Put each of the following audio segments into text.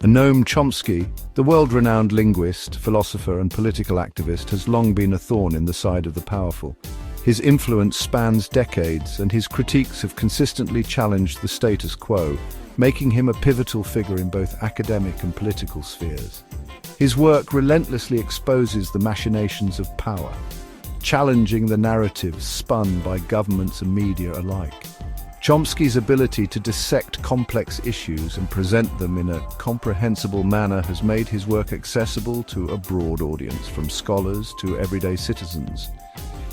Noam Chomsky, the world-renowned linguist, philosopher and political activist, has long been a thorn in the side of the powerful. His influence spans decades, and his critiques have consistently challenged the status quo, making him a pivotal figure in both academic and political spheres. His work relentlessly exposes the machinations of power, challenging the narratives spun by governments and media alike. Chomsky's ability to dissect complex issues and present them in a comprehensible manner has made his work accessible to a broad audience, from scholars to everyday citizens.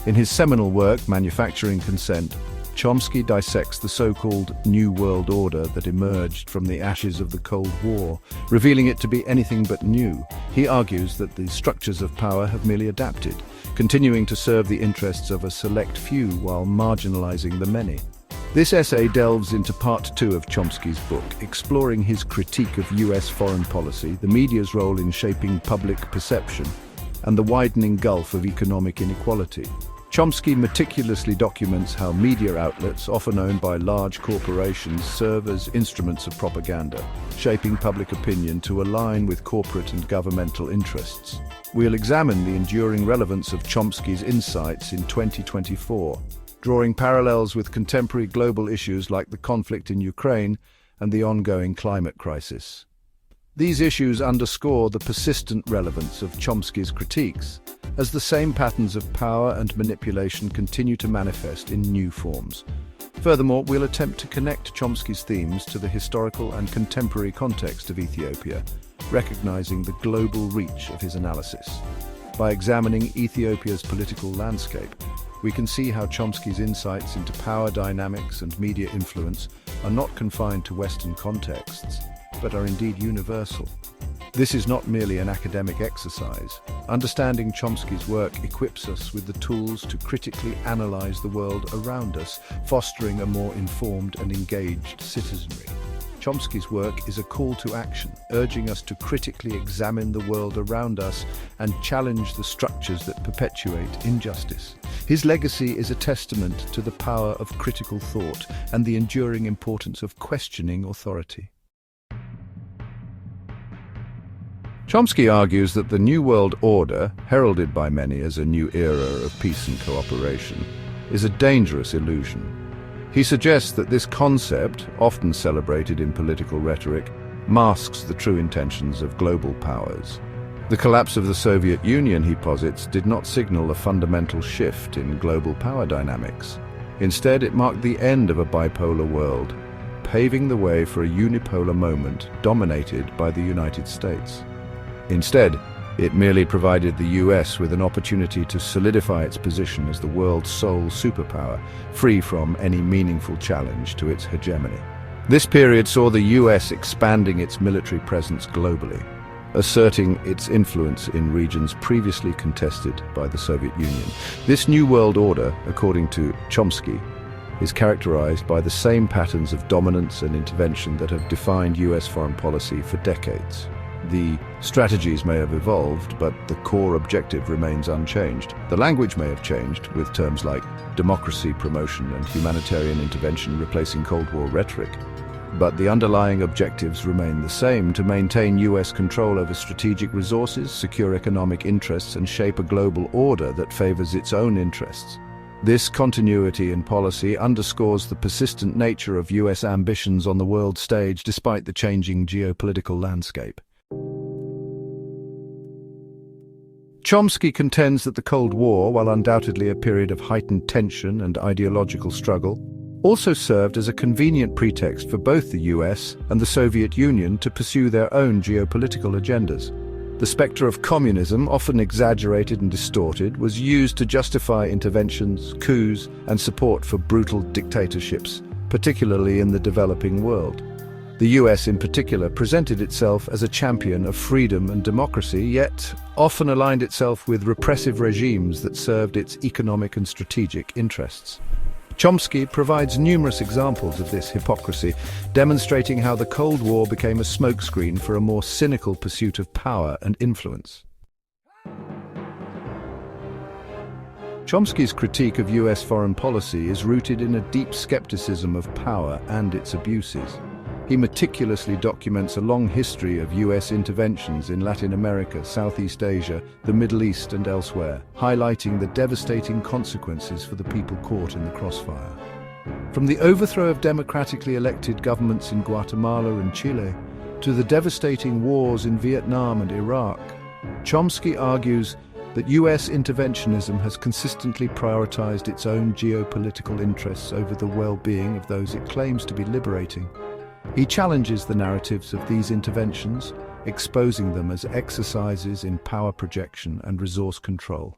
In his seminal work, Manufacturing Consent, Chomsky dissects the so-called New World Order that emerged from the ashes of the Cold War, revealing it to be anything but new. He argues that the structures of power have merely adapted, continuing to serve the interests of a select few while marginalizing the many. This essay delves into part 2 of Chomsky's book, exploring his critique of US foreign policy, the media's role in shaping public perception, and the widening gulf of economic inequality. Chomsky meticulously documents how media outlets, often owned by large corporations, serve as instruments of propaganda, shaping public opinion to align with corporate and governmental interests. We'll examine the enduring relevance of Chomsky's insights in 2024, drawing parallels with contemporary global issues like the conflict in Ukraine and the ongoing climate crisis. These issues underscore the persistent relevance of Chomsky's critiques, as the same patterns of power and manipulation continue to manifest in new forms. Furthermore, we'll attempt to connect Chomsky's themes to the historical and contemporary context of Ethiopia, recognizing the global reach of his analysis. By examining Ethiopia's political landscape, we can see how Chomsky's insights into power dynamics and media influence are not confined to Western contexts, but are indeed universal. This is not merely an academic exercise. Understanding Chomsky's work equips us with the tools to critically analyze the world around us, fostering a more informed and engaged citizenry. Chomsky's work is a call to action, urging us to critically examine the world around us and challenge the structures that perpetuate injustice. His legacy is a testament to the power of critical thought and the enduring importance of questioning authority. Chomsky argues that the New World Order, heralded by many as a new era of peace and cooperation, is a dangerous illusion. He suggests that this concept, often celebrated in political rhetoric, masks the true intentions of global powers. The collapse of the Soviet Union, he posits, did not signal a fundamental shift in global power dynamics. Instead, it marked the end of a bipolar world, paving the way for a unipolar moment dominated by the United States. Instead, it merely provided the US with an opportunity to solidify its position as the world's sole superpower, free from any meaningful challenge to its hegemony. This period saw the US expanding its military presence globally, asserting its influence in regions previously contested by the Soviet Union. This New World Order, according to Chomsky, is characterized by the same patterns of dominance and intervention that have defined US foreign policy for decades. The strategies may have evolved, but the core objective remains unchanged. The language may have changed, with terms like democracy promotion and humanitarian intervention replacing Cold War rhetoric. But the underlying objectives remain the same: to maintain US control over strategic resources, secure economic interests, and shape a global order that favors its own interests. This continuity in policy underscores the persistent nature of US ambitions on the world stage despite the changing geopolitical landscape. Chomsky contends that the Cold War, while undoubtedly a period of heightened tension and ideological struggle, also served as a convenient pretext for both the US and the Soviet Union to pursue their own geopolitical agendas. The specter of communism, often exaggerated and distorted, was used to justify interventions, coups, and support for brutal dictatorships, particularly in the developing world. The US in particular presented itself as a champion of freedom and democracy, yet often aligned itself with repressive regimes that served its economic and strategic interests. Chomsky provides numerous examples of this hypocrisy, demonstrating how the Cold War became a smokescreen for a more cynical pursuit of power and influence. Chomsky's critique of US foreign policy is rooted in a deep skepticism of power and its abuses. He meticulously documents a long history of US interventions in Latin America, Southeast Asia, the Middle East and elsewhere, highlighting the devastating consequences for the people caught in the crossfire. From the overthrow of democratically elected governments in Guatemala and Chile to the devastating wars in Vietnam and Iraq, Chomsky argues that US interventionism has consistently prioritized its own geopolitical interests over the well-being of those it claims to be liberating. He challenges the narratives of these interventions, exposing them as exercises in power projection and resource control.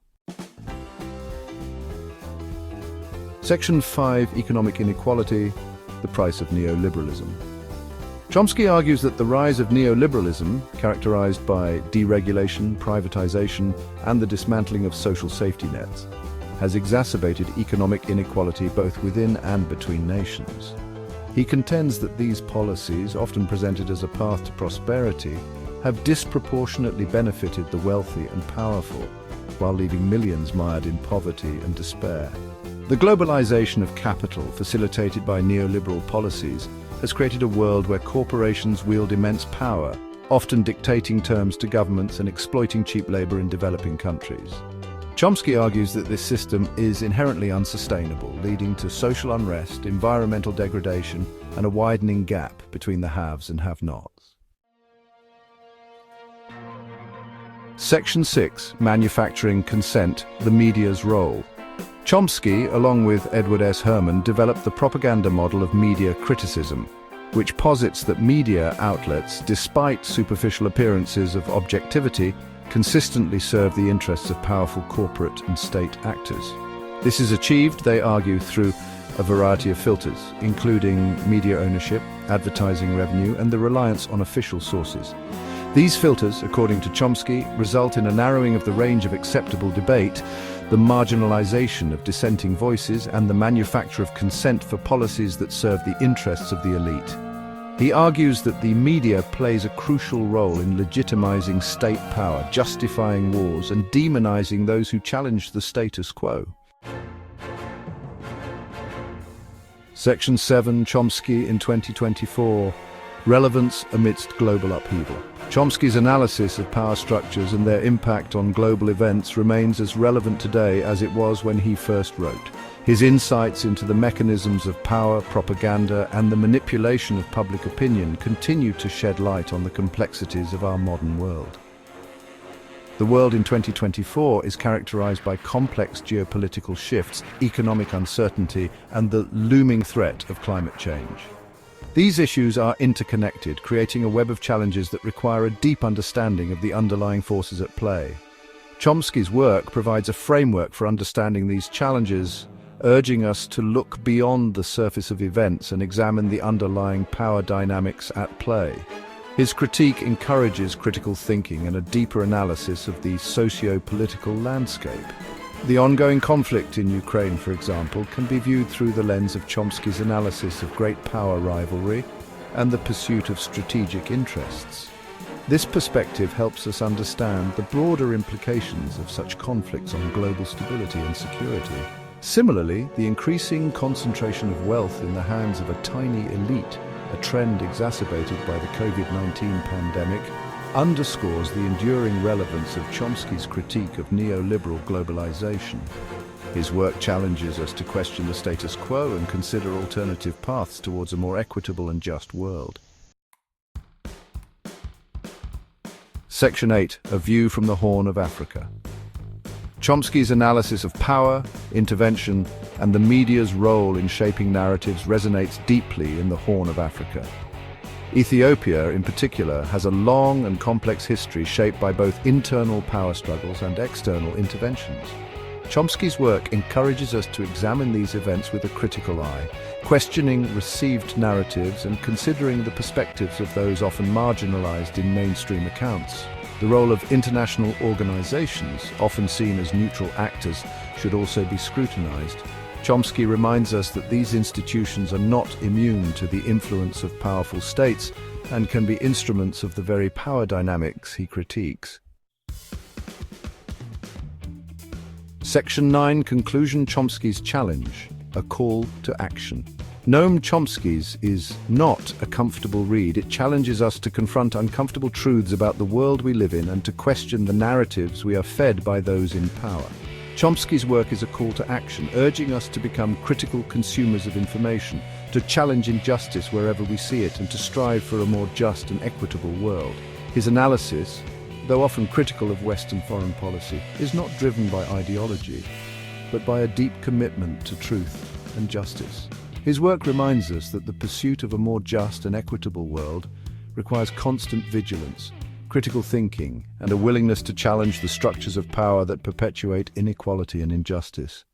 Section 5, Economic Inequality, the Price of Neoliberalism. Chomsky argues that the rise of neoliberalism, characterized by deregulation, privatization, and the dismantling of social safety nets, has exacerbated economic inequality both within and between nations. He contends that these policies, often presented as a path to prosperity, have disproportionately benefited the wealthy and powerful, while leaving millions mired in poverty and despair. The globalization of capital, facilitated by neoliberal policies, has created a world where corporations wield immense power, often dictating terms to governments and exploiting cheap labor in developing countries. Chomsky argues that this system is inherently unsustainable, leading to social unrest, environmental degradation, and a widening gap between the haves and have-nots. Section 6, Manufacturing Consent, the Media's Role. Chomsky, along with Edward S. Herman, developed the propaganda model of media criticism, which posits that media outlets, despite superficial appearances of objectivity, consistently serve the interests of powerful corporate and state actors. This is achieved, they argue, through a variety of filters, including media ownership, advertising revenue, and the reliance on official sources. These filters, according to Chomsky, result in a narrowing of the range of acceptable debate, the marginalization of dissenting voices, and the manufacture of consent for policies that serve the interests of the elite. He argues that the media plays a crucial role in legitimizing state power, justifying wars, and demonizing those who challenge the status quo. Section 7, Chomsky in 2024, Relevance amidst global upheaval. Chomsky's analysis of power structures and their impact on global events remains as relevant today as it was when he first wrote. His insights into the mechanisms of power, propaganda, and the manipulation of public opinion continue to shed light on the complexities of our modern world. The world in 2024 is characterized by complex geopolitical shifts, economic uncertainty, and the looming threat of climate change. These issues are interconnected, creating a web of challenges that require a deep understanding of the underlying forces at play. Chomsky's work provides a framework for understanding these challenges, urging us to look beyond the surface of events and examine the underlying power dynamics at play. His critique encourages critical thinking and a deeper analysis of the socio-political landscape. The ongoing conflict in Ukraine, for example, can be viewed through the lens of Chomsky's analysis of great power rivalry and the pursuit of strategic interests. This perspective helps us understand the broader implications of such conflicts on global stability and security. Similarly, the increasing concentration of wealth in the hands of a tiny elite, a trend exacerbated by the COVID-19 pandemic, underscores the enduring relevance of Chomsky's critique of neoliberal globalization. His work challenges us to question the status quo and consider alternative paths towards a more equitable and just world. Section 8, A View from the Horn of Africa. Chomsky's analysis of power, intervention, and the media's role in shaping narratives resonates deeply in the Horn of Africa. Ethiopia, in particular, has a long and complex history shaped by both internal power struggles and external interventions. Chomsky's work encourages us to examine these events with a critical eye, questioning received narratives and considering the perspectives of those often marginalized in mainstream accounts. The role of international organizations, often seen as neutral actors, should also be scrutinized. Chomsky reminds us that these institutions are not immune to the influence of powerful states and can be instruments of the very power dynamics he critiques. Section 9, Conclusion, Chomsky's Challenge, a Call to Action. Noam Chomsky's is not a comfortable read. It challenges us to confront uncomfortable truths about the world we live in and to question the narratives we are fed by those in power. Chomsky's work is a call to action, urging us to become critical consumers of information, to challenge injustice wherever we see it, and to strive for a more just and equitable world. His analysis, though often critical of Western foreign policy, is not driven by ideology, but by a deep commitment to truth and justice. His work reminds us that the pursuit of a more just and equitable world requires constant vigilance, critical thinking, and a willingness to challenge the structures of power that perpetuate inequality and injustice.